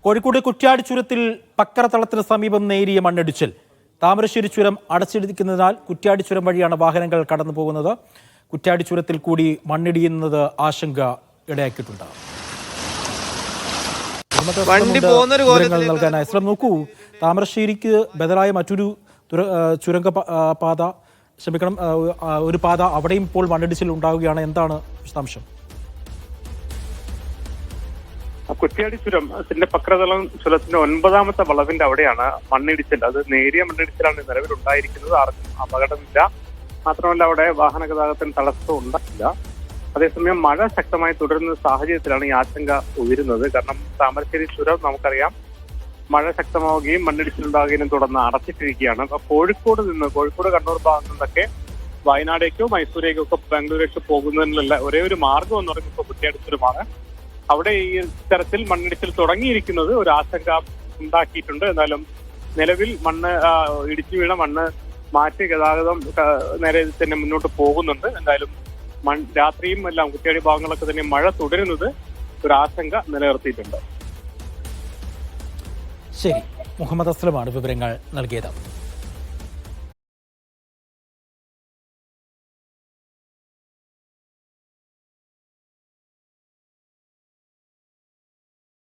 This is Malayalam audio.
കോഴിക്കോട് കുറ്റ്യാടി ചുരത്തിൽ പക്കരത്തളത്തിന് സമീപം നേരിയ മണ്ണിടിച്ചിൽ. താമരശ്ശേരി ചുരം അടച്ചിരിക്കുന്നതിനാൽ കുറ്റ്യാടി ചുരം വഴിയാണ് വാഹനങ്ങൾ കടന്നു പോകുന്നത്. കുറ്റ്യാടി ചുരത്തിൽ കൂടി മണ്ണിടിയുന്നത് ആശങ്ക ഇടയാക്കിയിട്ടുണ്ട്. നൽകാനായി ശ്രമം നോക്കൂ. താമരശ്ശേരിക്ക് ബദലായ മറ്റൊരു ചുരങ്ക പാത ഒരു പാത അവിടെയും ഇപ്പോൾ മണ്ണിടിച്ചിൽ ഉണ്ടാവുകയാണ്. എന്താണ് വിശദാംശം? കുറ്റ്യാടി ചുരത്തിന്റെ പക്രതളം ചുരത്തിന്റെ 9ാമത്തെ വളവിന്റെ അവിടെയാണ് മണ്ണിടിച്ചിൽ. അത് നേരിയ മണ്ണിടിച്ചിലാണ് നിലവിലുണ്ടായിരിക്കുന്നത്. ആർക്കും അപകടമില്ല. മാത്രമല്ല അവിടെ വാഹന ഗതാഗതത്തിന് തടസ്സം ഉണ്ടായില്ല. അതേസമയം മഴ ശക്തമായി തുടരുന്ന സാഹചര്യത്തിലാണ് ഈ ആശങ്ക ഉയരുന്നത്. കാരണം താമരശ്ശേരി ചുരം നമുക്കറിയാം മഴ ശക്തമാവുകയും മണ്ണിടിച്ചിലുണ്ടാകുകയും തുടർന്ന് അടച്ചിട്ടിരിക്കുകയാണ്. അപ്പൊ കോഴിക്കോട് കണ്ണൂർ ഭാഗത്തു നിന്നൊക്കെ വയനാടേക്കോ മൈസൂരേക്കോ ഒക്കെ ബാംഗ്ലൂരേക്കോ പോകുന്നതിനുള്ള ഒരേ ഒരു മാർഗം എന്ന് പറയുന്നത് ഇപ്പോൾ കുറ്റ്യാടി ചുരമാണ്. അവിടെ ഈ തരത്തിൽ മണ്ണിടിച്ചിൽ തുടങ്ങിയിരിക്കുന്നത് ഒരു ആശങ്ക ഉണ്ടാക്കിയിട്ടുണ്ട്. എന്നാലും നിലവിൽ ഇടിച്ചു വീണ മണ്ണ് മാറ്റി ഗതാഗതം നേരെ തന്നെ മുന്നോട്ട് പോകുന്നുണ്ട്. എന്തായാലും രാത്രിയും എല്ലാം കുറ്റ്യാടി ഭാഗങ്ങളൊക്കെ തന്നെ മഴ തുടരുന്നത് ഒരു ആശങ്ക നിലനിർത്തിയിട്ടുണ്ട്. ശരി, മുഹമ്മദ് അസ്ലമാണ് വിവരങ്ങൾ നൽകിയത്.